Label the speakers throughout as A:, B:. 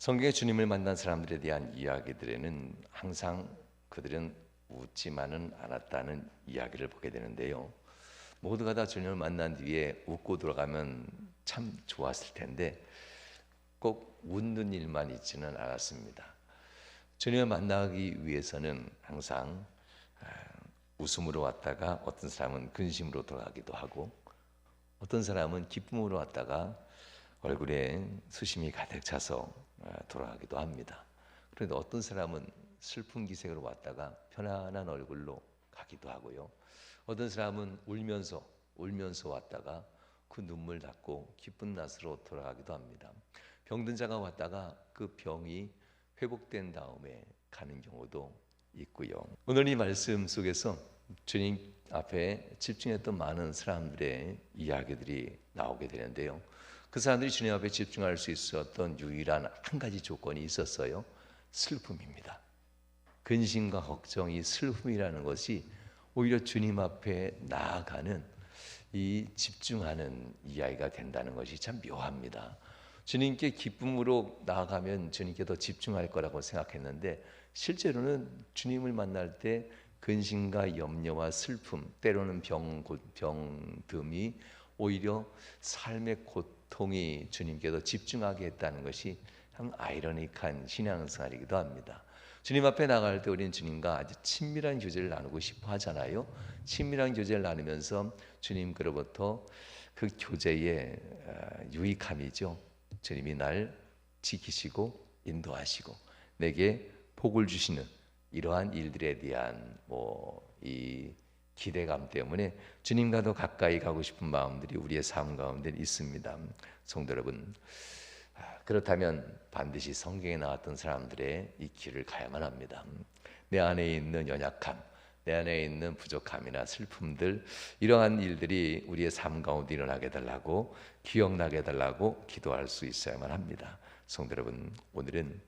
A: 성경에 주님을 만난 사람들에 대한 이야기들에는 항상 그들은 웃지만은 않았다는 이야기를 보게 되는데요. 모두가 다 주님을 만난 뒤에 웃고 돌아가면 참 좋았을 텐데 꼭 웃는 일만 있지는 않았습니다. 주님을 만나기 위해서는 항상 웃음으로 왔다가 어떤 사람은 근심으로 돌아가기도 하고 어떤 사람은 기쁨으로 왔다가 얼굴에 수심이 가득 차서 돌아가기도 합니다. 그런데 어떤 사람은 슬픈 기색으로 왔다가 편안한 얼굴로 가기도 하고요. 어떤 사람은 울면서 왔다가 그 눈물 닦고 기쁜 낯으로 돌아가기도 합니다. 병든 자가 왔다가 그 병이 회복된 다음에 가는 경우도 있고요. 오늘 이 말씀 속에서 주님 앞에 집중했던 많은 사람들의 이야기들이 나오게 되는데요. 그 사람들이 주님 앞에 집중할 수 있었던 유일한 한 가지 조건이 있었어요. 슬픔입니다. 근심과 걱정이 슬픔이라는 것이 오히려 주님 앞에 나아가는 이 집중하는 이야기가 된다는 것이 참 묘합니다. 주님께 기쁨으로 나아가면 주님께 더 집중할 거라고 생각했는데 실제로는 주님을 만날 때 근심과 염려와 슬픔, 때로는 병듦이 오히려 삶의 고통이 주님께 더 집중하게 했다는 것이 참 아이러니한 신앙생활이기도 합니다. 주님 앞에 나갈 때 우리는 주님과 아주 친밀한 교제를 나누고 싶어 하잖아요. 친밀한 교제를 나누면서 주님께로부터 그 교제의 유익함이죠. 주님이 날 지키시고 인도하시고 내게 복을 주시는 이러한 일들에 대한 이 기대감 때문에 주님과 더 가까이 가고 싶은 마음들이 우리의 삶 가운데 있습니다. 성도 여러분, 그렇다면 반드시 성경에 나왔던 사람들의 이 길을 가야만 합니다. 내 안에 있는 연약함, 내 안에 있는 부족함이나 슬픔들, 이러한 일들이 우리의 삶 가운데 일어나게 해달라고, 기억나게 해달라고 기도할 수 있어야만 합니다. 성도 여러분, 오늘은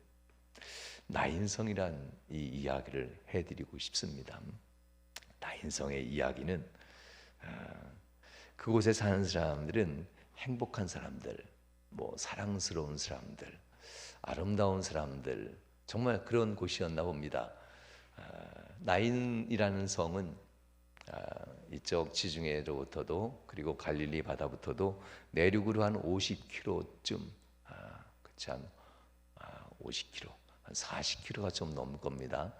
A: 나인성이란 이 이야기를 해드리고 싶습니다. 나인성의 이야기는 그곳에 사는 사람들은 행복한 사람들, 사랑스러운 사람들, 아름다운 사람들, 정말 그런 곳이었나 봅니다. 나인이라는 성은 이쪽 지중해로부터도 그리고 갈릴리 바다부터도 내륙으로 한 50km쯤, 그렇지 한 50km, 한 40km가 좀 넘을 겁니다.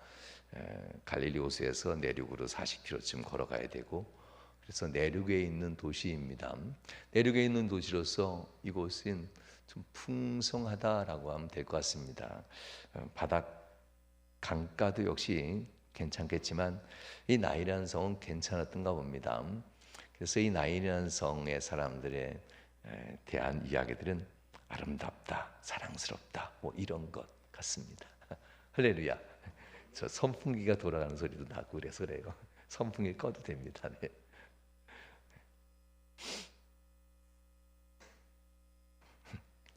A: 갈릴리 호수에서 내륙으로 40km쯤 걸어가야 되고, 그래서 내륙에 있는 도시입니다. 내륙에 있는 도시로서 이곳은 좀 풍성하다라고 하면 될 것 같습니다. 바닥 강가도 역시 괜찮겠지만 이 나인이라는 성은 괜찮았던가 봅니다. 그래서 이 나인이라는 성의 사람들에 대한 이야기들은 아름답다, 사랑스럽다, 이런 것 같습니다. 할렐루야. 저 선풍기가 돌아가는 소리도 나고 그래서 그래요. 선풍기 꺼도 됩니다. 네.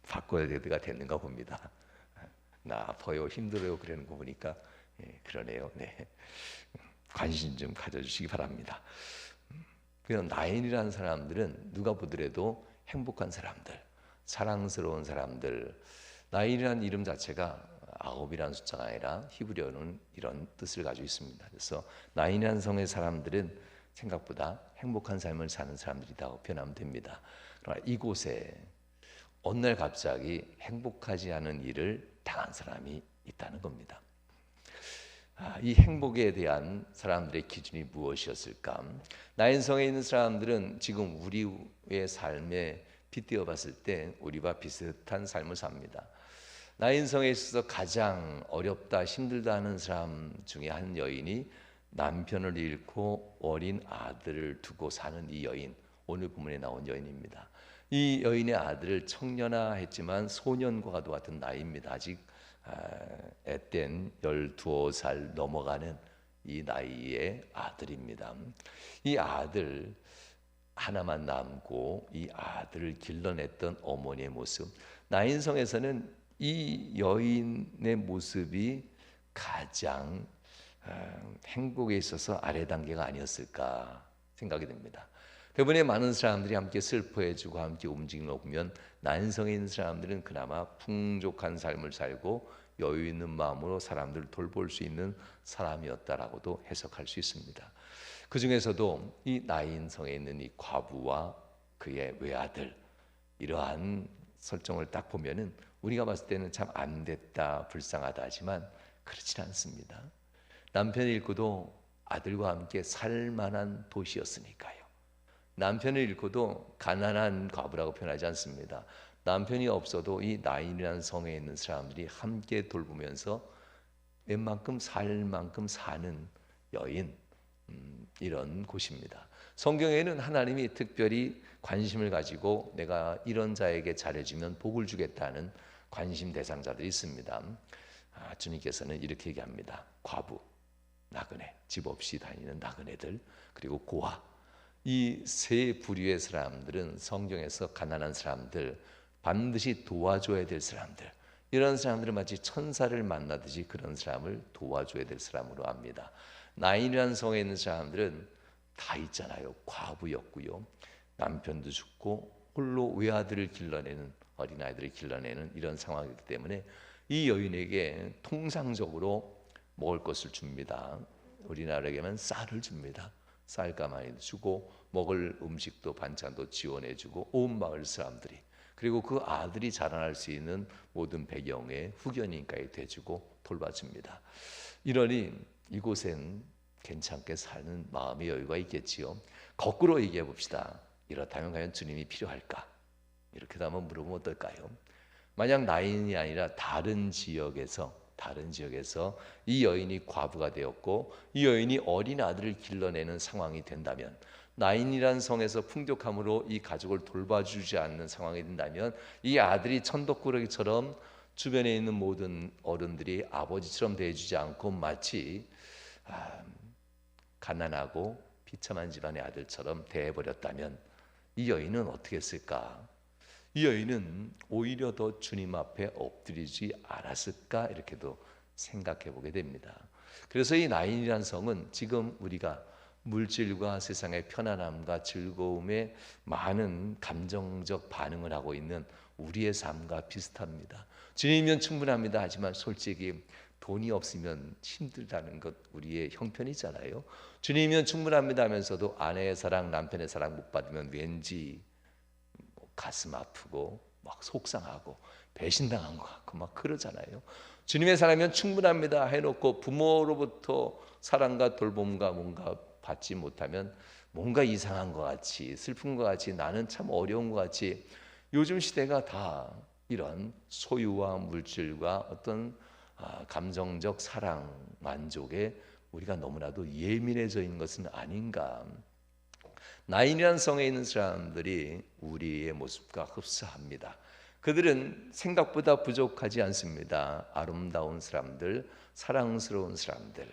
A: 바꿔야 될 때가 됐는가 봅니다. 나 아파요, 힘들어요 그러는 거 보니까 그러네요. 네. 관심 좀 가져주시기 바랍니다. 그냥 나인이라는 사람들은 누가 보더라도 행복한 사람들, 사랑스러운 사람들. 나인이라는 이름 자체가 9이라는 숫자가 아니라 히브리어는 이런 뜻을 가지고 있습니다. 그래서 나인이라는 성의 사람들은 생각보다 행복한 삶을 사는 사람들이라고 표현하면 됩니다. 그러나 이곳에 어느 날 갑자기 행복하지 않은 일을 당한 사람이 있다는 겁니다. 이 행복에 대한 사람들의 기준이 무엇이었을까? 나인성에 있는 사람들은 지금 우리의 삶에 빗대어 봤을 때 우리와 비슷한 삶을 삽니다. 나인성에 있어서 가장 어렵다, 힘들다 하는 사람 중에 한 여인이 남편을 잃고 어린 아들을 두고 사는 이 여인, 오늘 본문에 나온 여인입니다. 이 여인의 아들을 청년화했지만 소년과 같은 나이입니다. 아직 앳된 12살 넘어가는 이 나이의 아들입니다. 이 아들 하나만 남고 이 아들을 길러냈던 어머니의 모습, 나인성에서는 이 여인의 모습이 가장 행복에 있어서 아래 단계가 아니었을까 생각이 됩니다. 대부분의 많은 사람들이 함께 슬퍼해주고 함께 움직이는 거 보면 난성에 있는 사람들은 그나마 풍족한 삶을 살고 여유 있는 마음으로 사람들을 돌볼 수 있는 사람이었다라고도 해석할 수 있습니다. 그 중에서도 이 나인성에 있는 이 과부와 그의 외아들, 이러한 설정을 딱 보면은 우리가 봤을 때는 참 안 됐다, 불쌍하다 하지만 그렇진 않습니다. 남편을 잃고도 아들과 함께 살 만한 도시였으니까요. 남편을 잃고도 가난한 과부라고 표현하지 않습니다. 남편이 없어도 이 나인이라는 성에 있는 사람들이 함께 돌보면서 웬만큼 살 만큼 사는 여인, 이런 곳입니다. 성경에는 하나님이 특별히 관심을 가지고 내가 이런 자에게 잘해주면 복을 주겠다는 관심 대상자들이 있습니다. 주님께서는 이렇게 얘기합니다. 과부, 나그네, 집 없이 다니는 나그네들, 그리고 고아, 이 세 부류의 사람들은 성경에서 가난한 사람들, 반드시 도와줘야 될 사람들, 이런 사람들은 마치 천사를 만나듯이 그런 사람을 도와줘야 될 사람으로 압니다. 나인이라는 성에 있는 사람들은 다 있잖아요. 과부였고요, 남편도 죽고 홀로 외아들을 길러내는, 어린아이들을 길러내는 이런 상황이기 때문에 이 여인에게 통상적으로 먹을 것을 줍니다. 우리나라에게는 쌀을 줍니다. 쌀 가마니 주고 먹을 음식도 반찬도 지원해주고 온 마을 사람들이, 그리고 그 아들이 자라날 수 있는 모든 배경에 후견인까지 돼주고 돌봐줍니다. 이러니 이곳엔 괜찮게 사는 마음의 여유가 있겠지요. 거꾸로 얘기해 봅시다. 이렇다면 과연 주님이 필요할까? 이렇게 한번 물어보면 어떨까요? 만약 나인이 아니라 다른 지역에서 이 여인이 과부가 되었고 이 여인이 어린 아들을 길러내는 상황이 된다면, 나인이란 성에서 풍족함으로 이 가족을 돌봐주지 않는 상황이 된다면, 이 아들이 천덕꾸러기처럼 주변에 있는 모든 어른들이 아버지처럼 대해주지 않고 마치 가난하고 비참한 집안의 아들처럼 대해버렸다면 이 여인은 어떻게 했을까? 이 여인은 오히려 더 주님 앞에 엎드리지 않았을까? 이렇게도 생각해 보게 됩니다. 그래서 이 나인이라는 성은 지금 우리가 물질과 세상의 편안함과 즐거움에 많은 감정적 반응을 하고 있는 우리의 삶과 비슷합니다. 주님이면 충분합니다. 하지만 솔직히 돈이 없으면 힘들다는 것 우리의 형편이잖아요. 주님이면 충분합니다 하면서도 아내의 사랑, 남편의 사랑 못 받으면 왠지 가슴 아프고 막 속상하고 배신당한 것 같고 막 그러잖아요. 주님의 사랑이면 충분합니다 해놓고 부모로부터 사랑과 돌봄과 뭔가 받지 못하면 뭔가 이상한 것 같이, 슬픈 것 같이, 나는 참 어려운 것 같이, 요즘 시대가 다 이런 소유와 물질과 어떤 감정적 사랑, 만족에 우리가 너무나도 예민해져 있는 것은 아닌가. 나인이라는 성에 있는 사람들이 우리의 모습과 흡사합니다. 그들은 생각보다 부족하지 않습니다. 아름다운 사람들, 사랑스러운 사람들,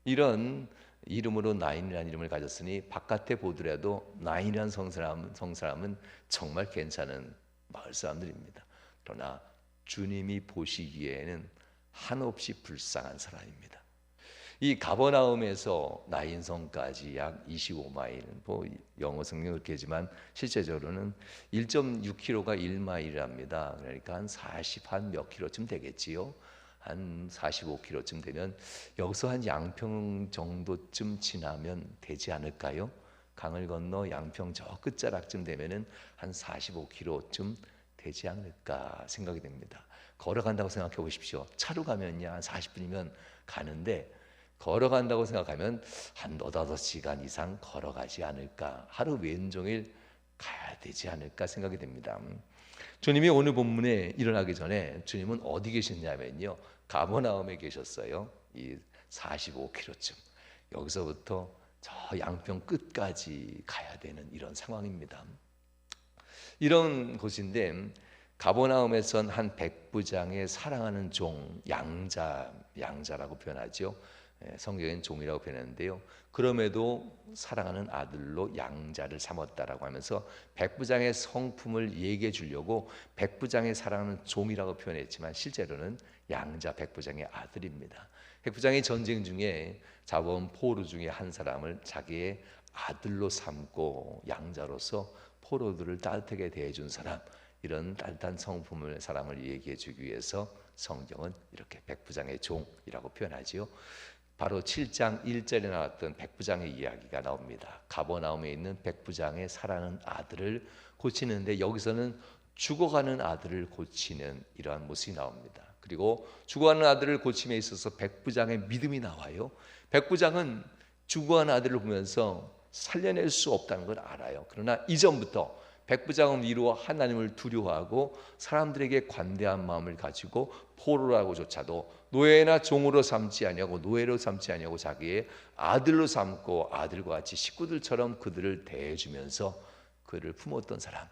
A: 이런 이름으로 나인이라는 이름을 가졌으니 바깥에 보더라도 나인이라는 성사람은 정말 괜찮은 마을 사람들입니다. 그러나 주님이 보시기에는 한없이 불쌍한 사람입니다. 이 가버나움에서 나인성까지 약 25마일, 영어 성경 그렇게 하지만 실제적으로는 1.6km가 1마일이랍니다. 그러니까 한 40 한 몇 킬로쯤 되겠지요. 한 45km쯤 되면 여기서 한 양평 정도쯤 지나면 되지 않을까요? 강을 건너 양평 저 끝자락쯤 되면은 한 45km쯤 되지 않을까 생각이 됩니다. 걸어간다고 생각해 보십시오. 차로 가면요 한 40분이면 가는데 걸어간다고 생각하면 한 5-5시간 이상 걸어가지 않을까, 하루 왼종일 가야 되지 않을까 생각이 됩니다. 주님이 오늘 본문에 일어나기 전에 주님은 어디 계셨냐면요, 가버나움에 계셨어요. 이 45km쯤 여기서부터 저 양평 끝까지 가야 되는 이런 상황입니다. 이런 곳인데 가버나움에선 한 백부장의 사랑하는 종, 양자라고 표현하죠. 성경엔 종이라고 표현하는데요. 그럼에도 사랑하는 아들로 양자를 삼았다라고 하면서 백부장의 성품을 얘기해 주려고 백부장의 사랑하는 종이라고 표현했지만 실제로는 양자 백부장의 아들입니다. 백부장이 전쟁 중에 잡아온 포로 중에 한 사람을 자기의 아들로 삼고 양자로서 포로들을 따뜻하게 대해준 사람, 이런 따뜻한 성품을 사람을 얘기해 주기 위해서 성경은 이렇게 백부장의 종이라고 표현하지요. 바로 7장 1절에 나왔던 백부장의 이야기가 나옵니다. 가버나움에 있는 백부장의 사랑하는 아들을 고치는데 여기서는 죽어가는 아들을 고치는 이러한 모습이 나옵니다. 그리고 죽어가는 아들을 고침에 있어서 백부장의 믿음이 나와요. 백부장은 죽어가는 아들을 보면서 살려낼 수 없다는 걸 알아요. 그러나 이전부터 백부장은 위로 하나님을 두려워하고 사람들에게 관대한 마음을 가지고 포로라고조차도 노예나 종으로 삼지 아니하고 노예로 삼지 아니하고 자기의 아들로 삼고 아들과 같이 식구들처럼 그들을 대해주면서 그를 품었던 사람.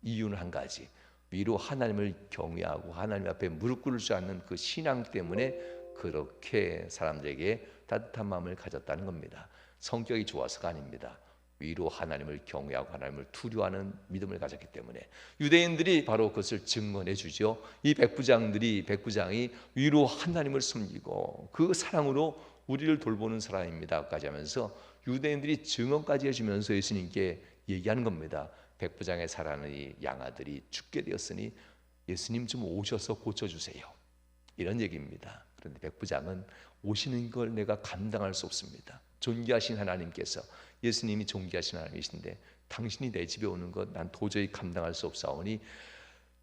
A: 이유는 한 가지, 위로 하나님을 경외하고 하나님 앞에 무릎 꿇을 줄 아는 그 신앙 때문에 그렇게 사람들에게 따뜻한 마음을 가졌다는 겁니다. 성격이 좋아서가 아닙니다. 위로 하나님을 경외하고 하나님을 두려워하는 믿음을 가졌기 때문에 유대인들이 바로 그것을 증언해 주죠. 이 백부장이 위로 하나님을 숨기고 그 사랑으로 우리를 돌보는 사람입니다까지 하면서 유대인들이 증언까지 해주면서 예수님께 얘기하는 겁니다. 백부장의 사랑하는 이 양아들이 죽게 되었으니 예수님 좀 오셔서 고쳐주세요, 이런 얘기입니다. 그런데 백부장은 오시는 걸 내가 감당할 수 없습니다. 존귀하신 하나님께서, 예수님이 존귀하신 하나님이신데 당신이 내 집에 오는 것 난 도저히 감당할 수 없사오니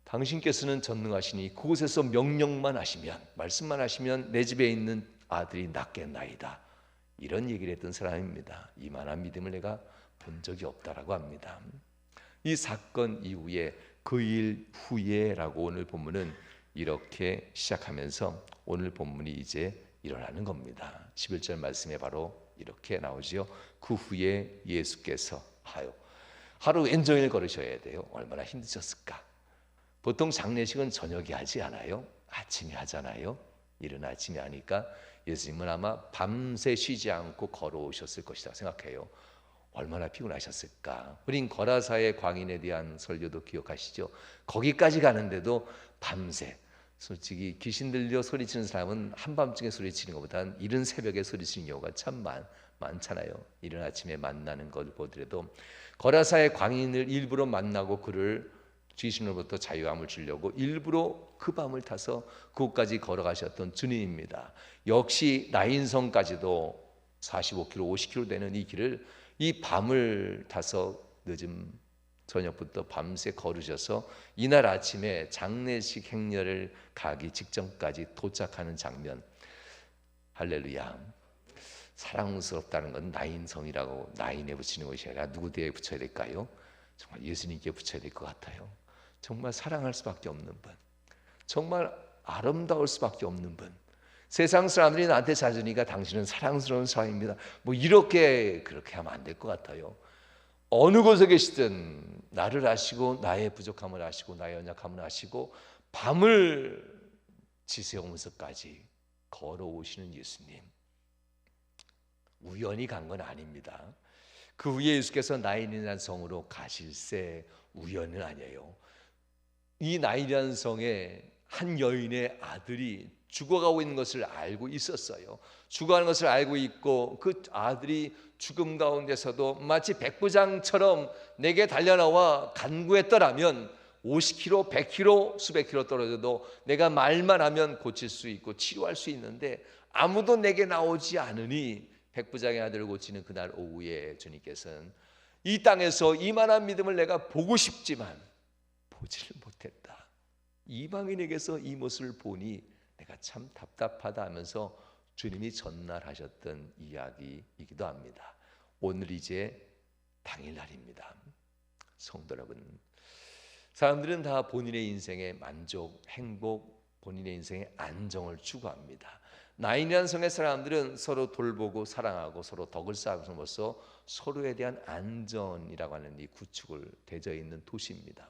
A: 당신께서는 전능하시니 그곳에서 명령만 하시면, 말씀만 하시면 내 집에 있는 아들이 낫겠나이다, 이런 얘기를 했던 사람입니다. 이만한 믿음을 내가 본 적이 없다라고 합니다. 이 사건 이후에 그 일 후에라고 오늘 본문은 이렇게 시작하면서 오늘 본문이 이제 일어나는 겁니다. 11절 말씀에 바로 이렇게 나오지요. 그 후에 예수께서 하루 왼종일 걸으셔야 돼요. 얼마나 힘드셨을까. 보통 장례식은 저녁에 하지 않아요? 아침에 하잖아요. 이른 아침에 하니까 예수님은 아마 밤새 쉬지 않고 걸어오셨을 것이다 생각해요. 얼마나 피곤하셨을까. 우린 거라사의 광인에 대한 설교도 기억하시죠? 거기까지 가는데도 밤새, 솔직히 귀신 들려 소리치는 사람은 한밤중에 소리치는 것보다는 이른 새벽에 소리치는 경우가 참 많잖아요. 이른 아침에 만나는 걸 보더라도 거라사의 광인을 일부러 만나고 그를 귀신으로부터 자유함을 주려고 일부러 그 밤을 타서 그곳까지 걸어가셨던 주님입니다. 역시 나인성까지도 45km, 50km 되는 이 길을 이 밤을 타서 늦은 저녁부터 밤새 걸으셔서 이날 아침에 장례식 행렬을 가기 직전까지 도착하는 장면, 할렐루야. 사랑스럽다는 건 나인성이라고 나인에 붙이는 것이 아니라 누구 뒤에 붙여야 될까요? 정말 예수님께 붙여야 될 것 같아요. 정말 사랑할 수밖에 없는 분, 정말 아름다울 수밖에 없는 분. 세상 사람들이 나한테 잦으니까 당신은 사랑스러운 사람입니다, 그렇게 하면 안 될 것 같아요. 어느 곳에 계시든 나를 아시고 나의 부족함을 아시고 나의 연약함을 아시고 밤을 지새우면서까지 걸어오시는 예수님, 우연히 간 건 아닙니다. 그 후에 예수께서 나인이라는 성으로 가실새 우연은 아니에요. 이 나인이라는 성에 한 여인의 아들이 죽어가고 있는 것을 알고 있었어요. 죽어가는 것을 알고 있고 그 아들이 죽음 가운데서도 마치 백부장처럼 내게 달려나와 간구했더라면 50km, 100km, 수백 킬로 떨어져도 내가 말만 하면 고칠 수 있고 치료할 수 있는데 아무도 내게 나오지 않으니 백부장의 아들을 고치는 그날 오후에 주님께서는 이 땅에서 이만한 믿음을 내가 보고 싶지만 보지를 못했다. 이방인에게서 이 모습을 보니 내가 참 답답하다 하면서 주님이 전날 하셨던 이야기이기도 합니다. 오늘 이제 당일날입니다. 성도 여러분, 사람들은 다 본인의 인생의 만족, 행복, 본인의 인생의 안정을 추구합니다. 나인이라는 성의 사람들은 서로 돌보고 사랑하고 서로 덕을 쌓아서 서로에 대한 안전이라고 하는 이 구축을 되어 있는 도시입니다.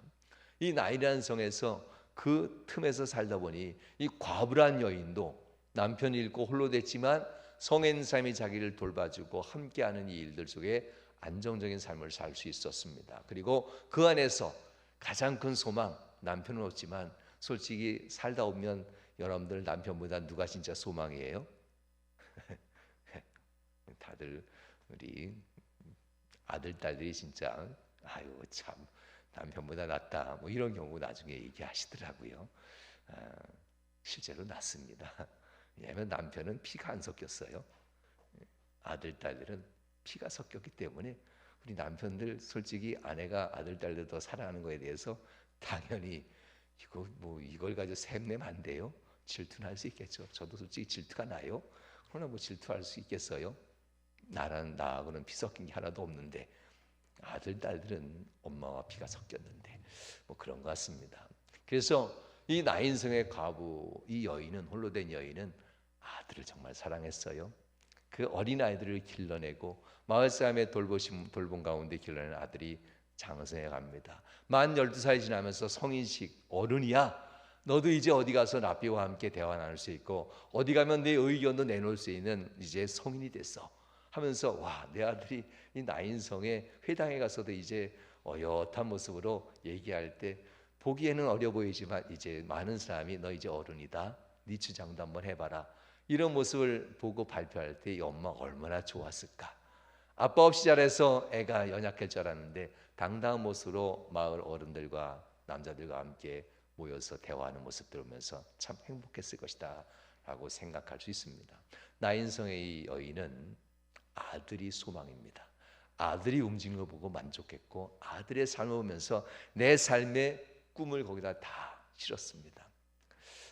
A: 이 나인이라는 성에서 그 틈에서 살다 보니 이 과부란 여인도 남편이 잃고 홀로 됐지만 성에 있는 사람이 자기를 돌봐주고 함께하는 이 일들 속에 안정적인 삶을 살 수 있었습니다. 그리고 그 안에서 가장 큰 소망, 남편은 없지만 솔직히 살다 보면 여러분들 남편보다 누가 진짜 소망이에요? 다들 우리 아들, 딸들이 진짜 아유 참 남편보다 낫다 뭐 이런 경우 나중에 얘기하시더라고요. 실제로 낫습니다. 왜냐하면 남편은 피가 안 섞였어요. 아들, 딸들은 피가 섞였기 때문에 우리 남편들 솔직히 아내가 아들, 딸들 더 사랑하는 거에 대해서 당연히 이거 뭐 이걸 가지고 샘내면 안 돼요. 질투는 할 수 있겠죠. 저도 솔직히 질투가 나요. 그러나 뭐 질투할 수 있겠어요? 나하고는 피 섞인 게 하나도 없는데 아들, 딸들은 엄마와 피가 섞였는데 뭐 그런 것 같습니다. 그래서 이 나인성의 과부, 이 여인은 홀로 된 여인은 아들을 정말 사랑했어요. 그 어린 아이들을 길러내고 마을 사람의 돌봄 가운데 길러낸 아들이 장성해 갑니다. 만 12살이 지나면서 성인식 어른이야. 너도 이제 어디 가서 라비와 함께 대화 나눌 수 있고 어디 가면 내 의견도 내놓을 수 있는 이제 성인이 됐어 하면서 와, 내 아들이 이 나인성의 회당에 가서도 이제 어엿한 모습으로 얘기할 때 보기에는 어려 보이지만 이제 많은 사람이 너 이제 어른이다. 네 주장도 한번 해봐라. 이런 모습을 보고 발표할 때 이 엄마가 얼마나 좋았을까. 아빠 없이 자라서 애가 연약할 줄 알았는데 당당한 모습으로 마을 어른들과 남자들과 함께 모여서 대화하는 모습 들으면서 참 행복했을 것이다 라고 생각할 수 있습니다. 나인성의 이 여인은 아들이 소망입니다. 아들이 움직이는 걸 보고 만족했고 아들의 삶을 보면서 내 삶의 꿈을 거기다 다 실었습니다.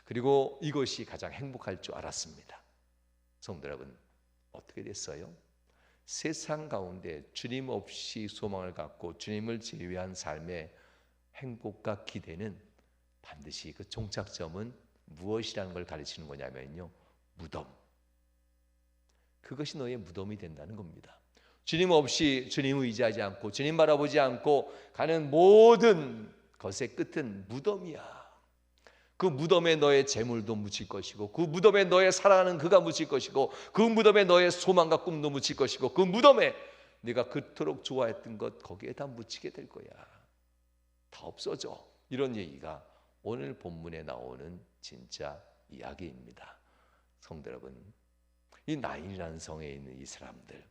A: 그리고 이것이 가장 행복할 줄 알았습니다. 성도 여러분, 어떻게 됐어요? 세상 가운데 주님 없이 소망을 갖고 주님을 제외한 삶의 행복과 기대는 반드시 그 종착점은 무엇이라는 걸 가르치는 거냐면요, 무덤. 그것이 너의 무덤이 된다는 겁니다. 주님 없이 주님을 의지하지 않고 주님 바라보지 않고 가는 모든 것의 끝은 무덤이야. 그 무덤에 너의 재물도 묻힐 것이고 그 무덤에 너의 사랑하는 그가 묻힐 것이고 그 무덤에 너의 소망과 꿈도 묻힐 것이고 그 무덤에 네가 그토록 좋아했던 것 거기에 다 묻히게 될 거야. 다 없어져. 이런 얘기가 오늘 본문에 나오는 진짜 이야기입니다. 성도 여러분, 이 나인이라는 성에 있는 이 사람들,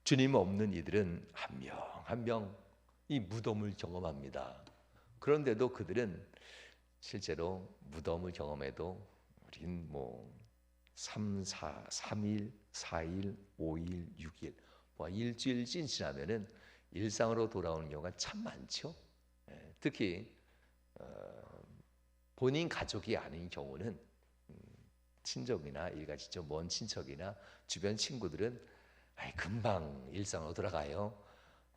A: 주님 없는 이들은 한 명 한 명 이 무덤을 경험합니다. 그런데도 그들은 실제로 무덤을 경험해도 우린 뭐 3일, 4일, 5일, 6일 뭐 일주일쯤 지나면은 일상으로 돌아오는 경우가 참 많죠. 특히 본인 가족이 아닌 경우는 친족이나 일가지 좀 먼 친척이나 주변 친구들은 금방 일상으로 돌아가요.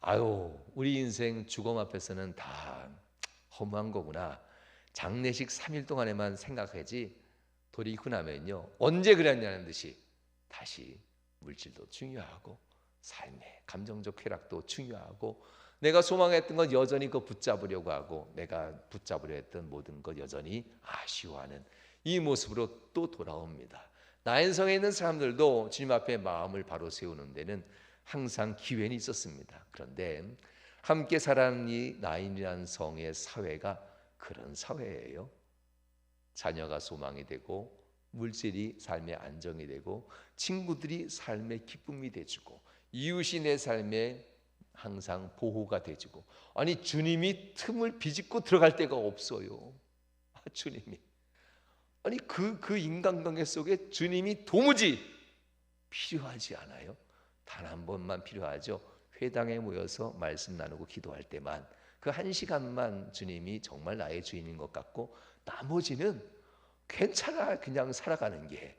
A: 아유, 우리 인생 죽음 앞에서는 다 허무한 거구나. 장례식 3일 동안에만 생각하지 돌이키고 나면요, 언제 그랬냐는 듯이 다시 물질도 중요하고 삶의 감정적 쾌락도 중요하고 내가 소망했던 건 여전히 그 붙잡으려고 하고 내가 붙잡으려 했던 모든 것 여전히 아쉬워하는 이 모습으로 또 돌아옵니다. 나인성에 있는 사람들도 주님 앞에 마음을 바로 세우는 데는 항상 기회는 있었습니다. 그런데 함께 살아가는 이 나인이라는 성의 사회가 그런 사회예요. 자녀가 소망이 되고 물질이 삶의 안정이 되고 친구들이 삶의 기쁨이 돼주고 이웃이 내 삶에 항상 보호가 돼주고, 아니 주님이 틈을 비집고 들어갈 데가 없어요. 주님이 아니 그 인간관계 속에 주님이 도무지 필요하지 않아요. 단 한 번만 필요하죠. 회당에 모여서 말씀 나누고 기도할 때만 그 1시간만 주님이 정말 나의 주인인 것 같고 나머지는 괜찮아 그냥 살아가는 게,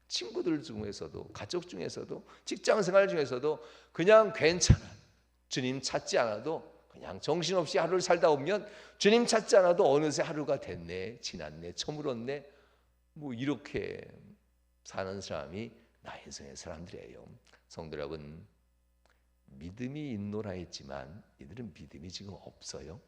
A: 친구들 중에서도 가족 중에서도 직장생활 중에서도 그냥 괜찮아. 주님 찾지 않아도 그냥 정신없이 하루를 살다 보면 주님 찾지 않아도 어느새 하루가 됐네, 지났네, 저물었네, 뭐 이렇게 사는 사람이 나인성의 사람들이에요. 성도 여러분, 믿음이 있노라 했지만 이들은 믿음이 지금 없어요.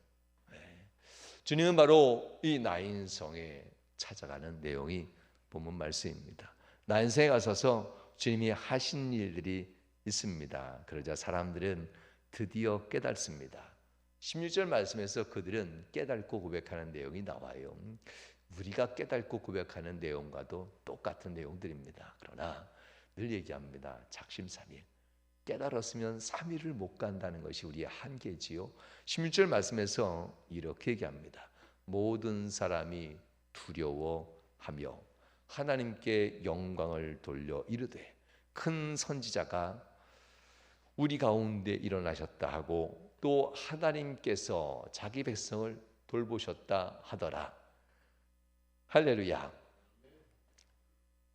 A: 주님은 바로 이 나인성에 찾아가는 내용이 본문 말씀입니다. 난생에 가서서 주님이 하신 일들이 있습니다. 그러자 사람들은 드디어 깨닫습니다. 16절 말씀에서 그들은 깨닫고 고백하는 내용이 나와요. 우리가 깨닫고 고백하는 내용과도 똑같은 내용들입니다. 그러나 늘 얘기합니다. 작심삼일. 깨달았으면 3일을 못 간다는 것이 우리의 한계지요. 16절 말씀에서 이렇게 얘기합니다. 모든 사람이 두려워하며 하나님께 영광을 돌려 이르되 큰 선지자가 우리 가운데 일어나셨다 하고 또 하나님께서 자기 백성을 돌보셨다 하더라. 할렐루야.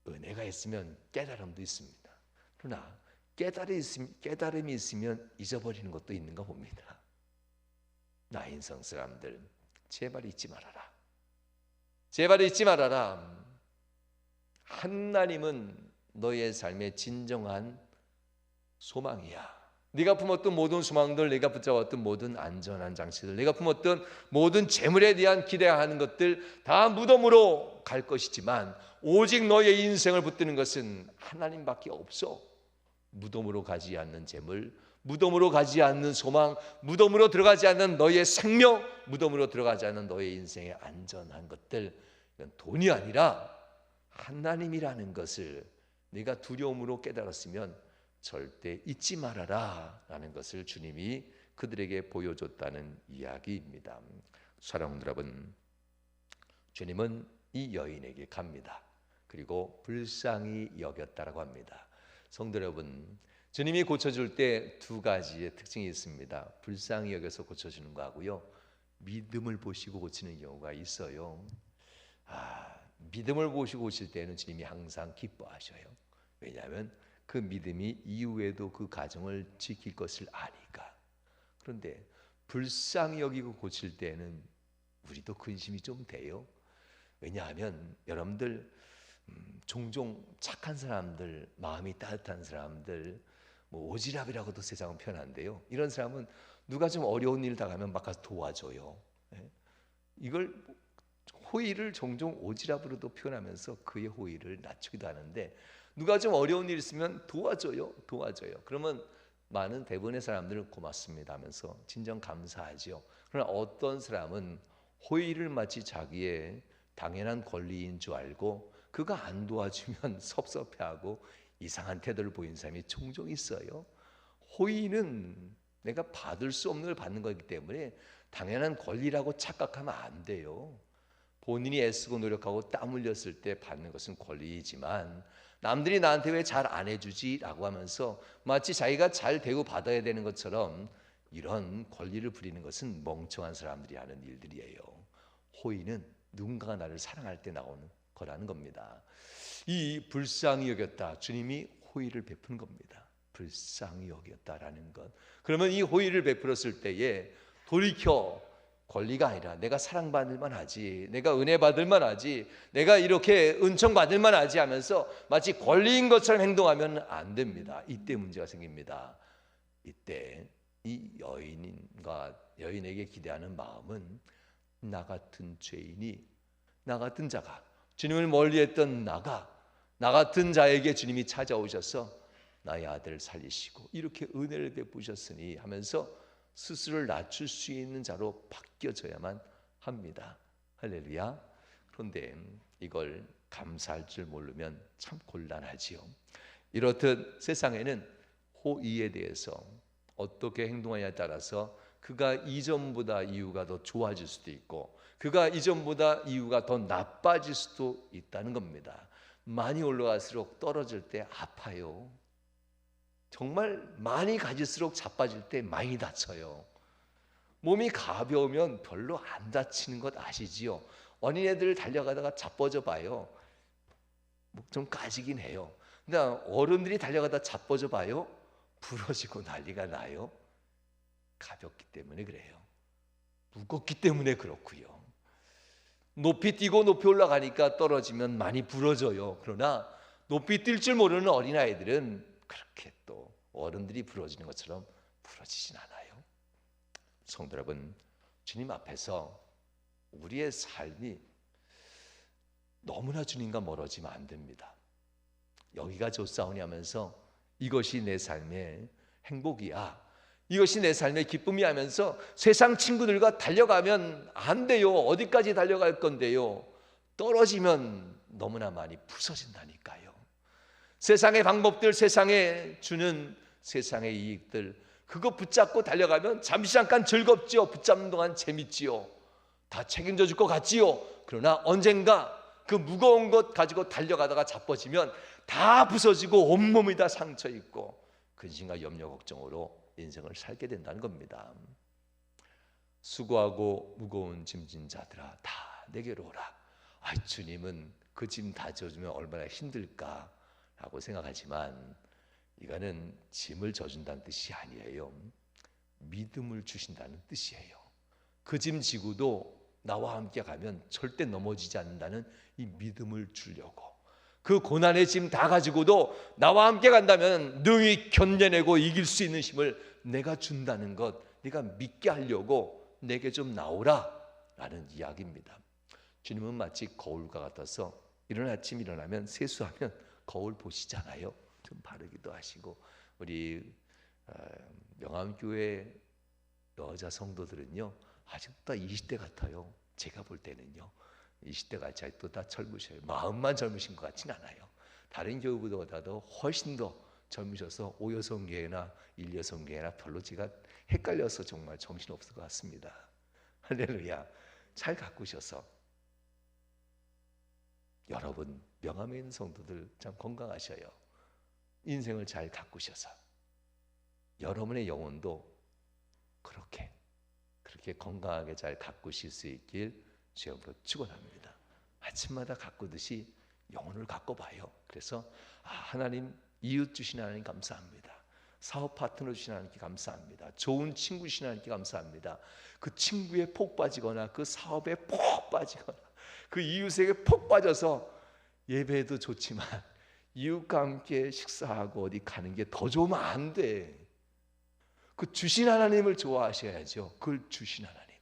A: 은혜가 있으면 깨달음도 있습니다. 그러나 깨달음이 있으면 잊어버리는 것도 있는가 봅니다. 나인성 사람들, 제발 잊지 말아라. 제발 잊지 말아라. 하나님은 너의 삶의 진정한 소망이야. 네가 품었던 모든 소망들, 네가 붙잡았던 모든 안전한 장치들, 네가 품었던 모든 재물에 대한 기대하는 것들 다 무덤으로 갈 것이지만 오직 너의 인생을 붙드는 것은 하나님밖에 없어. 무덤으로 가지 않는 재물, 무덤으로 가지 않는 소망, 무덤으로 들어가지 않는 너의 생명, 무덤으로 들어가지 않는 너의 인생의 안전한 것들, 이건 돈이 아니라 하나님이라는 것을 네가 두려움으로 깨달았으면 절대 잊지 말아라 라는 것을 주님이 그들에게 보여줬다는 이야기입니다. 사랑하는 여러분, 주님은 이 여인에게 갑니다. 그리고 불쌍히 여겼다라고 합니다. 성도 여러분, 주님이 고쳐줄 때 두 가지의 특징이 있습니다. 불쌍히 여겨서 고쳐주는 거하고요, 믿음을 보시고 고치는 경우가 있어요. 믿음을 보시고 고칠 때는 주님이 항상 기뻐하셔요. 왜냐하면 그 믿음이 이후에도 그 가정을 지킬 것을 아니까. 그런데 불쌍히 여기고 고칠 때는 우리도 근심이 좀 돼요. 왜냐하면 여러분들 종종 착한 사람들, 마음이 따뜻한 사람들, 뭐 오지랖이라고도 세상은 표현한대요. 이런 사람은 누가 좀 어려운 일 당하면 막 가서 도와줘요. 이걸 호의를 종종 오지랖으로도 표현하면서 그의 호의를 낮추기도 하는데, 누가 좀 어려운 일 있으면 도와줘요. 그러면 많은 대부분의 사람들은 고맙습니다 하면서 진정 감사하죠. 그러나 어떤 사람은 호의를 마치 자기의 당연한 권리인 줄 알고 그가 안 도와주면 섭섭해하고 이상한 태도를 보이는 사람이 종종 있어요. 호의는 내가 받을 수 없는 걸 받는 거기 때문에 당연한 권리라고 착각하면 안 돼요. 본인이 애쓰고 노력하고 땀 흘렸을 때 받는 것은 권리이지만 남들이 나한테 왜 잘 안 해주지? 라고 하면서 마치 자기가 잘 대우 받아야 되는 것처럼 이런 권리를 부리는 것은 멍청한 사람들이 하는 일들이에요. 호의는 누군가가 나를 사랑할 때 나오는 거라는 겁니다. 이 불쌍히 여겼다, 주님이 호의를 베푸는 겁니다. 불쌍히 여겼다라는 것. 그러면 이 호의를 베풀었을 때에 돌이켜 권리가 아니라 내가 사랑받을 만하지, 내가 은혜 받을 만하지, 내가 이렇게 은총 받을 만하지 하면서 마치 권리인 것처럼 행동하면 안 됩니다. 이때 문제가 생깁니다. 이때 이 여인에게 기대하는 마음은 나 같은 죄인이, 나 같은 자가, 주님을 멀리했던 나 같은 자에게 주님이 찾아오셔서 나의 아들을 살리시고 이렇게 은혜를 베푸셨으니 하면서 스스로를 낮출 수 있는 자로 바뀌어져야만 합니다. 할렐루야. 그런데 이걸 감사할 줄 모르면 참 곤란하지요. 이렇듯 세상에는 호의에 대해서 어떻게 행동하냐에 따라서 그가 이전보다 이유가 더 좋아질 수도 있고 그가 이전보다 이유가 더 나빠질 수도 있다는 겁니다. 많이 올라갈수록 떨어질 때 아파요. 정말 많이 가질수록 자빠질 때 많이 다쳐요. 몸이 가벼우면 별로 안 다치는 것 아시지요? 어린애들 달려가다가 자빠져 봐요. 좀 까지긴 해요. 근데 어른들이 달려가다 자빠져 봐요. 부러지고 난리가 나요. 가볍기 때문에 그래요. 무겁기 때문에 그렇고요. 높이 뛰고 높이 올라가니까 떨어지면 많이 부러져요. 그러나 높이 뛸 줄 모르는 어린아이들은 그렇게 또 어른들이 부러지는 것처럼 부러지진 않아요. 성도 여러분, 주님 앞에서 우리의 삶이 너무나 주님과 멀어지면 안 됩니다. 여기가 좋사오니 하면서 이것이 내 삶의 행복이야, 이것이 내 삶의 기쁨이 하면서 세상 친구들과 달려가면 안 돼요. 어디까지 달려갈 건데요? 떨어지면 너무나 많이 부서진다니까요. 세상의 방법들, 세상에 주는 세상의 이익들, 그거 붙잡고 달려가면 잠시 잠깐 즐겁지요. 붙잡는 동안 재밌지요. 다 책임져 줄 것 같지요. 그러나 언젠가 그 무거운 것 가지고 달려가다가 자빠지면 다 부서지고 온몸이 다 상처 입고 근심과 염려 걱정으로 인생을 살게 된다는 겁니다. 수고하고 무거운 짐진 자들아 다 내게로 오라. 주님은 그 짐 다 져주면 얼마나 힘들까라고 생각하지만 이거는 짐을 져준다는 뜻이 아니에요. 믿음을 주신다는 뜻이에요. 그 짐 지고도 나와 함께 가면 절대 넘어지지 않는다는 이 믿음을 주려고, 그 고난의 짐 다 가지고도 나와 함께 간다면 능히 견뎌내고 이길 수 있는 힘을 내가 준다는 것, 네가 믿게 하려고 내게 좀 나오라 라는 이야기입니다. 주님은 마치 거울과 같아서 이른 아침 일어나면 세수하면 거울 보시잖아요. 좀 바르기도 하시고, 우리 명암교회 여자 성도들은요 아직도 다 20대 같아요. 제가 볼 때는요 20대 같이 아직도 다 젊으셔요. 마음만 젊으신 것 같진 않아요. 다른 교회보다도 훨씬 더 젊으셔서 오여성교회나 일여성교회나 별로 제가 헷갈려서 정말 정신없을 것 같습니다. 할렐루야. 잘 가꾸셔서 여러분 명암에 있는 성도들 참 건강하셔요. 인생을 잘 가꾸셔서 여러분의 영혼도 그렇게 건강하게 잘 가꾸실 수 있길 주님으로 축원합니다. 아침마다 가꾸듯이 영혼을 가꿔봐요. 그래서 하나님, 이웃 주신 하나님 감사합니다. 사업 파트너 주신 하나님께 감사합니다. 좋은 친구 주신 하나님께 감사합니다. 그 친구에 폭 빠지거나 그 사업에 폭 빠지거나 그 이웃에게 폭 빠져서 예배도 좋지만 이웃과 함께 식사하고 어디 가는 게 더 좋으면 안 돼. 그 주신 하나님을 좋아하셔야죠. 그걸 주신 하나님,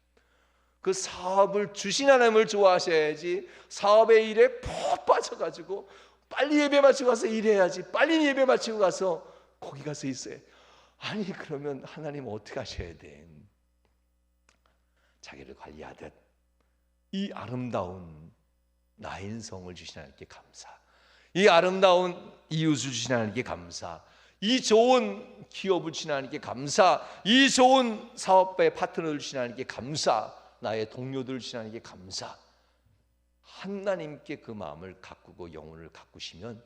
A: 그 사업을 주신 하나님을 좋아하셔야지 사업의 일에 푹 빠져가지고 빨리 예배 마치고 가서 일해야지, 빨리 예배 마치고 가서 거기 가서 있어야. 아니 그러면 하나님 어떻게 하셔야 돼? 자기를 관리하듯 이 아름다운 나인 성을 주신 하나님께 감사, 이 아름다운 이웃을 주신 하나님께 감사, 이 좋은 기업을 주신 하나님께 감사, 이 좋은 사업의 파트너를 주신 하나님께 감사, 나의 동료들을 주신 하나님께 감사. 하나님께 그 마음을 가꾸고 영혼을 가꾸시면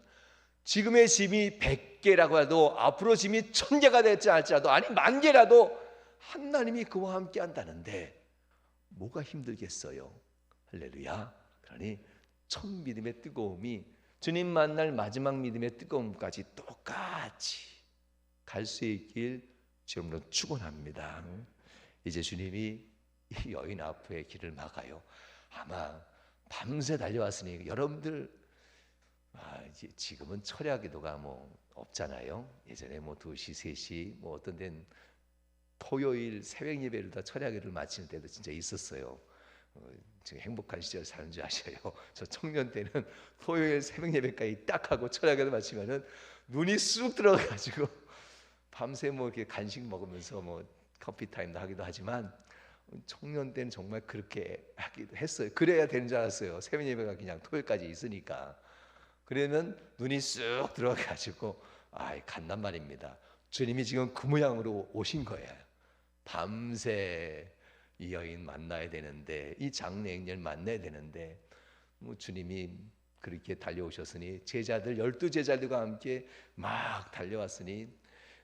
A: 지금의 짐이 100개라고 해도 앞으로 짐이 1000개가 될지 할지라도, 아니 10,000개라도 하나님이 그와 함께 한다는데 뭐가 힘들겠어요? 할렐루야. 그러니 첫 믿음의 뜨거움이 주님 만날 마지막 믿음의 뜨거움까지 똑같이 갈 수 있길 주님으로 축원합니다. 이제 주님이 이 여인 앞에 길을 막아요. 아마 밤새 달려왔으니 여러분들 지금은 철야 기도가 뭐 없잖아요. 예전에 뭐 2시, 3시 뭐 어떤 데는 토요일 새벽 예배를 다 철야 기도를 마치는 때도 진짜 있었어요. 지금 행복한 시절 사는 줄 아셔요. 저 청년 때는 토요일 새벽 예배까지 딱 하고 철야 기도 마치면은 눈이 쑥 들어가가지고 밤새 뭐 이렇게 간식 먹으면서 뭐 커피 타임도 하기도 하지만 청년 때는 정말 그렇게 하기도 했어요. 그래야 되는 줄 알았어요. 새벽 예배가 그냥 토요일까지 있으니까. 그러면 눈이 쑥 들어가가지고 간단 말입니다. 주님이 지금 그 모양으로 오신 거예요. 밤새 이 여인 만나야 되는데, 이 장래 행렬 만나야 되는데 뭐 주님이 그렇게 달려오셨으니 제자들 12제자들과 함께 막 달려왔으니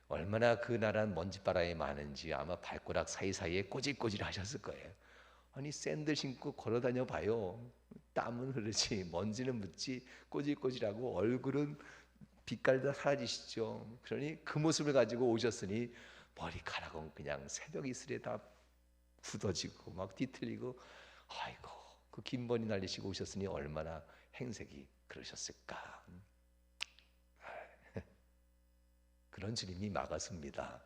A: 얼마나 그 나란 먼지바람이 많은지 아마 발가락 사이사이에 꼬질꼬질 하셨을 거예요. 아니 샌들 신고 걸어다녀 봐요. 땀은 흐르지 먼지는 묻지 꼬질꼬질하고 얼굴은 빛깔 다 사라지시죠. 그러니 그 모습을 가지고 오셨으니 머리카락은 그냥 새벽 이슬에 다 굳어지고 막 뒤틀리고, 아이고 그 긴 머리 날리시고 오셨으니 얼마나 행색이 그러셨을까. 그런 주님이 막았습니다.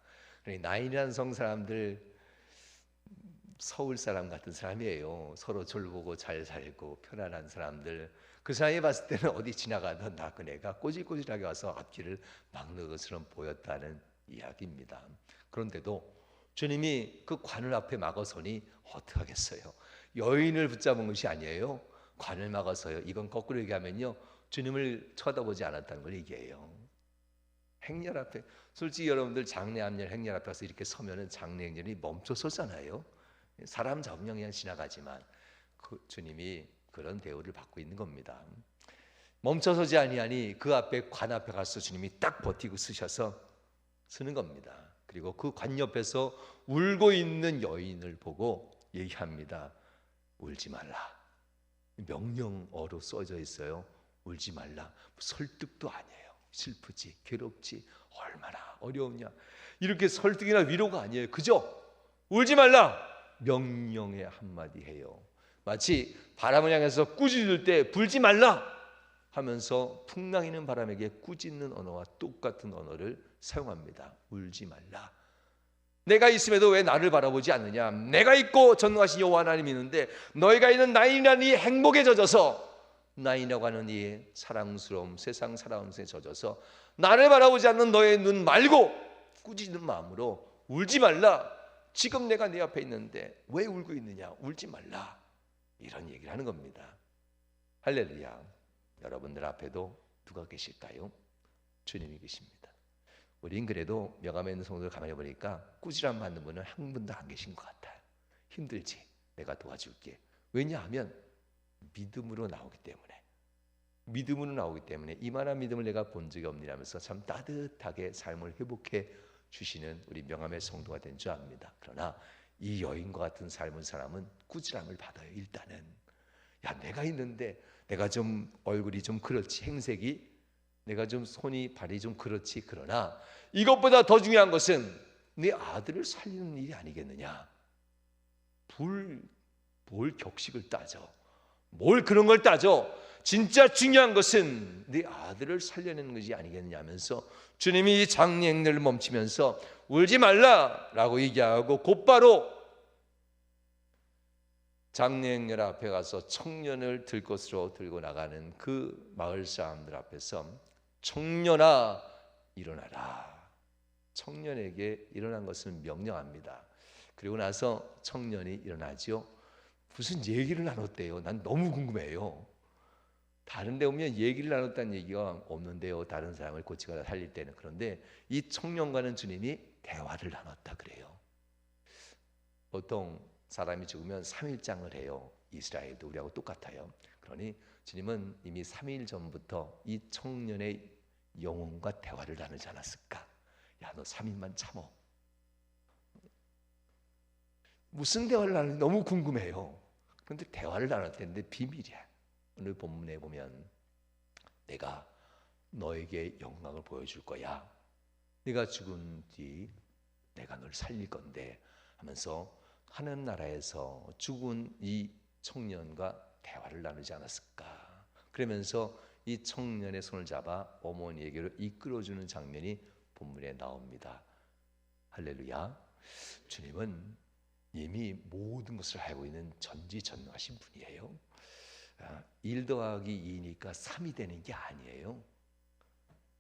A: 나인이라는 성 사람들 서울 사람 같은 사람이에요. 서로 졸보고 잘 살고 편안한 사람들. 그 사람이 봤을 때는 어디 지나가던 나그네가 꼬질꼬질하게 와서 앞길을 막는 것처럼 보였다는 이야기입니다. 그런데도 주님이 그 관을 앞에 막아서니 어떡하겠어요? 여인을 붙잡은 것이 아니에요. 관을 막아서요. 이건 거꾸로 얘기하면요, 주님을 쳐다보지 않았다는 걸 얘기해요. 행렬 앞에, 솔직히 여러분들 장례 앞렬 행렬 앞에 가서 이렇게 서면은 장례 행렬이 멈춰 서잖아요. 사람 잡으면 그냥 지나가지만 그 주님이 그런 대우를 받고 있는 겁니다. 멈춰서지 아니하니 그 앞에 관 앞에 가서 주님이 딱 버티고 서셔서 서는 겁니다. 그리고 그 관 옆에서 울고 있는 여인을 보고 얘기합니다. 울지 말라. 명령어로 써져 있어요. 울지 말라. 설득도 아니에요. 슬프지, 괴롭지, 얼마나 어려우냐. 이렇게 설득이나 위로가 아니에요. 그죠? 울지 말라. 명령의 한마디 해요. 마치 바람을 향해서 꾸짖을 때 불지 말라 하면서 풍랑이는 바람에게 꾸짖는 언어와 똑같은 언어를 사용합니다. 울지 말라. 내가 있음에도 왜 나를 바라보지 않느냐. 내가 있고 전능하신 여호와 하나님이 있는데 너희가 있는 나인이라는 이 행복에 젖어서, 나인이라고 하는 이 사랑스러움, 세상 사랑스러움에 젖어서 나를 바라보지 않는 너의 눈 말고 꾸짖는 마음으로 울지 말라. 지금 내가 네 앞에 있는데 왜 울고 있느냐. 울지 말라. 이런 얘기를 하는 겁니다. 할렐루야. 여러분들 앞에도 누가 계실까요? 주님이 계십니다. 우린 그래도 명함에 있는 성도들 가만히 보니까 꾸지람 받는 분은 한 분도 안 계신 것 같아요. 힘들지? 내가 도와줄게. 왜냐하면 믿음으로 나오기 때문에. 믿음으로 나오기 때문에 이만한 믿음을 내가 본 적이 없느냐면서 참 따뜻하게 삶을 회복해 주시는 우리 명함의 성도가 된 줄 압니다. 그러나 이 여인과 같은 삶을 사람은 꾸지람을 받아요. 일단은 야, 내가 있는데 내가 좀 얼굴이 좀 그렇지, 행색이 내가 좀 손이 발이 좀 그렇지. 그러나 이것보다 더 중요한 것은 네 아들을 살리는 일이 아니겠느냐. 뭘 격식을 따져, 뭘 그런 걸 따져. 진짜 중요한 것은 네 아들을 살려내는 것이 아니겠느냐 하면서 주님이 이 장례 행렬을 멈추면서 울지 말라라고 얘기하고 곧바로 장례 행렬 앞에 가서 청년을 들 것으로 들고 나가는 그 마을 사람들 앞에서 청년아 일어나라. 청년에게 일어난 것을 명령합니다. 그리고 나서 청년이 일어나죠. 무슨 얘기를 나눴대요? 난 너무 궁금해요. 다른 데 보면 얘기를 나눴다는 얘기가 없는데요. 다른 사람을 고치거나 살릴 때는. 그런데 이 청년과는 주님이 대화를 나눴다 그래요. 보통 사람이 죽으면 3일장을 해요. 이스라엘도 우리하고 똑같아요. 그러니 주님은 이미 3일 전부터 이 청년의 영혼과 대화를 나누지 않았을까? 야, 너 3일만 참어. 무슨 대화를 나누는지 너무 궁금해요. 그런데 대화를 나눴는데 비밀이야. 오늘 본문에 보면 내가 너에게 영광을 보여줄 거야. 네가 죽은 뒤 내가 널 살릴 건데 하면서 하는 나라에서 죽은 이 청년과 대화를 나누지 않았을까. 그러면서 이 청년의 손을 잡아 어머니에게로 이끌어주는 장면이 본문에 나옵니다. 할렐루야. 주님은 이미 모든 것을 알고 있는 전지전능하신 분이에요. 1 더하기 2니까 3이 되는 게 아니에요.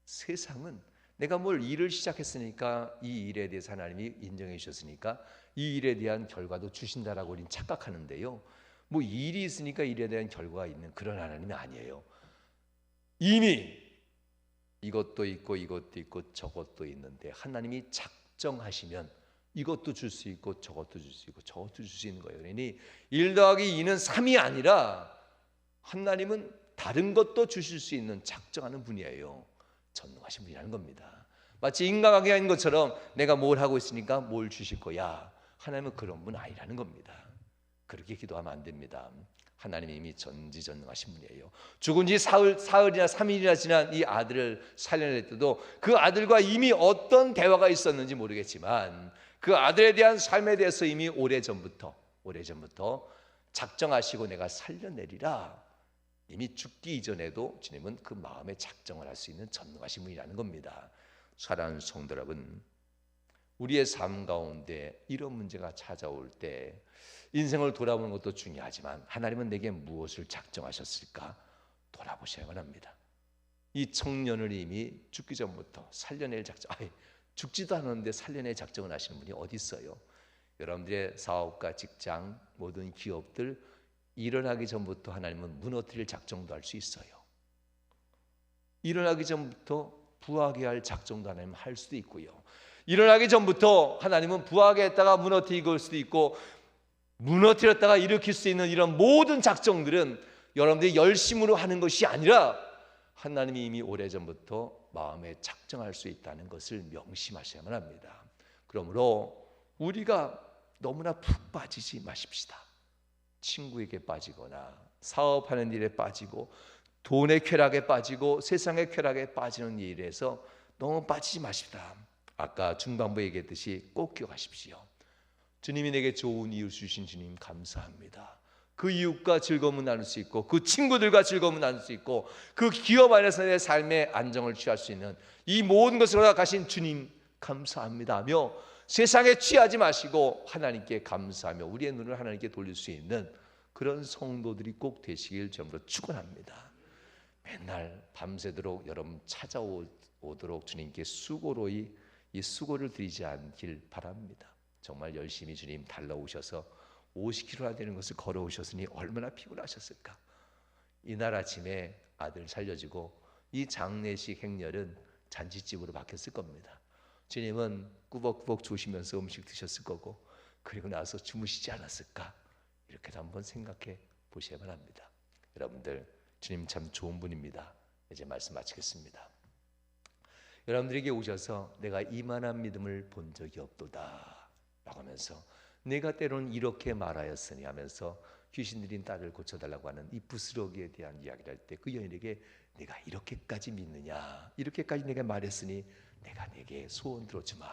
A: 세상은 내가 뭘 일을 시작했으니까 이 일에 대해서 하나님이 인정해 주셨으니까 이 일에 대한 결과도 주신다라고 우리는 착각하는데요. 뭐 일이 있으니까 일에 대한 결과가 있는 그런 하나님이 아니에요. 이미 이것도 있고 이것도 있고 저것도 있는데 하나님이 작정하시면 이것도 줄 수 있고 저것도 줄 수 있고 저것도 줄 수 있는 거예요. 그러니 1 더하기 2는 3이 아니라 하나님은 다른 것도 주실 수 있는 작정하는 분이에요. 전능하신 분이라는 겁니다. 마치 인간관계가 있는 것처럼 내가 뭘 하고 있으니까 뭘 주실 거야. 하나님은 그런 분 아니라는 겁니다. 그렇게 기도하면 안 됩니다. 하나님이 이미 전지전능하신 분이에요. 죽은 지 사흘이나 3일이나 지난 이 아들을 살려낼 때도 그 아들과 이미 어떤 대화가 있었는지 모르겠지만 그 아들에 대한 삶에 대해서 이미 오래전부터 작정하시고 내가 살려내리라. 이미 죽기 이전에도 주님은 그 마음에 작정을 할 수 있는 전능하신 분이라는 겁니다. 사랑하는 성도 여러분, 우리의 삶 가운데 이런 문제가 찾아올 때 인생을 돌아보는 것도 중요하지만 하나님은 내게 무엇을 작정하셨을까 돌아보셔야만 합니다. 이 청년을 이미 죽기 전부터 살려낼 작정, 죽지도 않았는데 살려낼 작정을 하시는 분이 어디 있어요? 여러분들의 사업과 직장, 모든 기업들 일어나기 전부터 하나님은 무너뜨릴 작정도 할 수 있어요. 일어나기 전부터 부하게 할 작정도 하나님은 할 수도 있고요. 일어나기 전부터 하나님은 부하게 했다가 무너뜨릴 수도 있고, 무너뜨렸다가 일으킬 수 있는 이런 모든 작정들은 여러분들이 열심으로 하는 것이 아니라 하나님이 이미 오래전부터 마음에 작정할 수 있다는 것을 명심하셔야만 합니다. 그러므로 우리가 너무나 푹 빠지지 마십시다. 친구에게 빠지거나 사업하는 일에 빠지고 돈의 쾌락에 빠지고 세상의 쾌락에 빠지는 일에서 너무 빠지지 마십시다. 아까 중반부에 얘기했듯이 꼭 기억하십시오. 주님이 내게 좋은 이웃 주신 주님 감사합니다. 그 이웃과 즐거움을 나눌 수 있고, 그 친구들과 즐거움을 나눌 수 있고, 그 기업 안에서 내 삶의 안정을 취할 수 있는 이 모든 것을 허락하신 주님 감사합니다 하며 세상에 취하지 마시고 하나님께 감사하며 우리의 눈을 하나님께 돌릴 수 있는 그런 성도들이 꼭 되시길 주님으로 축원합니다. 맨날 밤새도록 여러분 찾아오도록 주님께 수고로이 이 수고를 드리지 않길 바랍니다. 정말 열심히 주님 달라오셔서 50km나 되는 것을 걸어오셨으니 얼마나 피곤하셨을까. 이날 아침에 아들 살려주고 이 장례식 행렬은 잔치집으로 바뀌었을 겁니다. 주님은 꾸벅꾸벅 주시면서 음식 드셨을 거고, 그리고 나서 주무시지 않았을까. 이렇게도 한번 생각해 보셔야만 합니다. 여러분들 주님 참 좋은 분입니다. 이제 말씀 마치겠습니다. 여러분들에게 오셔서 내가 이만한 믿음을 본 적이 없도다 라고 하면서, 내가 때로는 이렇게 말하였으니 하면서 귀신 들린 딸을 고쳐달라고 하는 이 부스러기에 대한 이야기를 할 때 그 여인에게 내가 이렇게까지 믿느냐, 이렇게까지 내가 말했으니 내가 내게 소원 들어주마.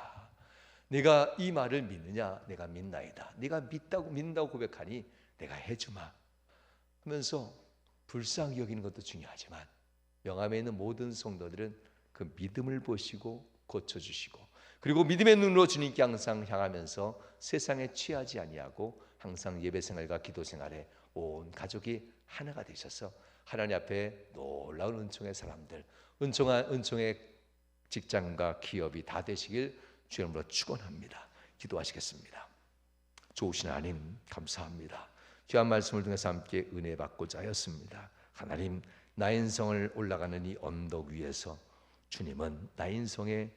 A: 내가 이 말을 믿느냐, 내가 믿나이다. 내가 믿는다고 고백하니 내가 해주마 하면서 불쌍히 여기는 것도 중요하지만 명함에 있는 모든 성도들은 그 믿음을 보시고 고쳐주시고, 그리고 믿음의 눈으로 주님께 항상 향하면서 세상에 취하지 아니하고 항상 예배생활과 기도생활에 온 가족이 하나가 되셔서 하나님 앞에 놀라운 은총의 사람들, 은총의 직장과 기업이 다 되시길 주님으로 축원합니다. 기도하시겠습니다. 좋으신 하나님 감사합니다. 귀한 말씀을 통해서 함께 은혜 받고자 하였습니다. 하나님, 나의 인성을 올라가는 이 언덕 위에서 주님은 나의 인성에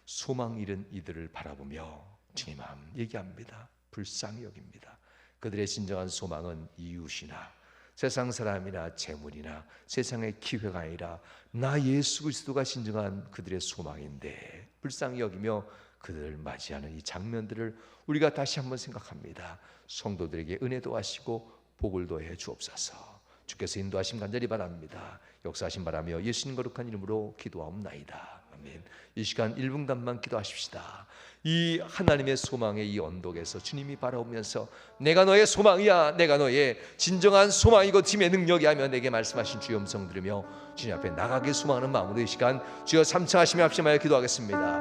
A: 소망 잃은 이들을 바라보며 주님 얘기합니다. 불쌍히 여깁니다. 그들의 진정한 소망은 이웃이나 세상 사람이나 재물이나 세상의 기회가 아니라 나 예수 그리스도가 진정한 그들의 소망인데 불쌍히 여기며 그들을 맞이하는 이 장면들을 우리가 다시 한번 생각합니다. 성도들에게 은혜도 하시고 복을 더해 주옵소서. 주께서 인도하심 간절히 바랍니다. 역사하심 바라며 예수님 거룩한 이름으로 기도하옵나이다. 아멘. 이 시간 1분간만 기도하십시다. 이 하나님의 소망의 이 언덕에서 주님이 바라오면서 내가 너의 소망이야, 내가 너의 진정한 소망이고 팀의 능력이 하며 내게 말씀하신 주의 음성 들으며 주님 앞에 나가길 소망하는 마음으로 이 시간 주여 삼창하시며 합심하여 기도하겠습니다.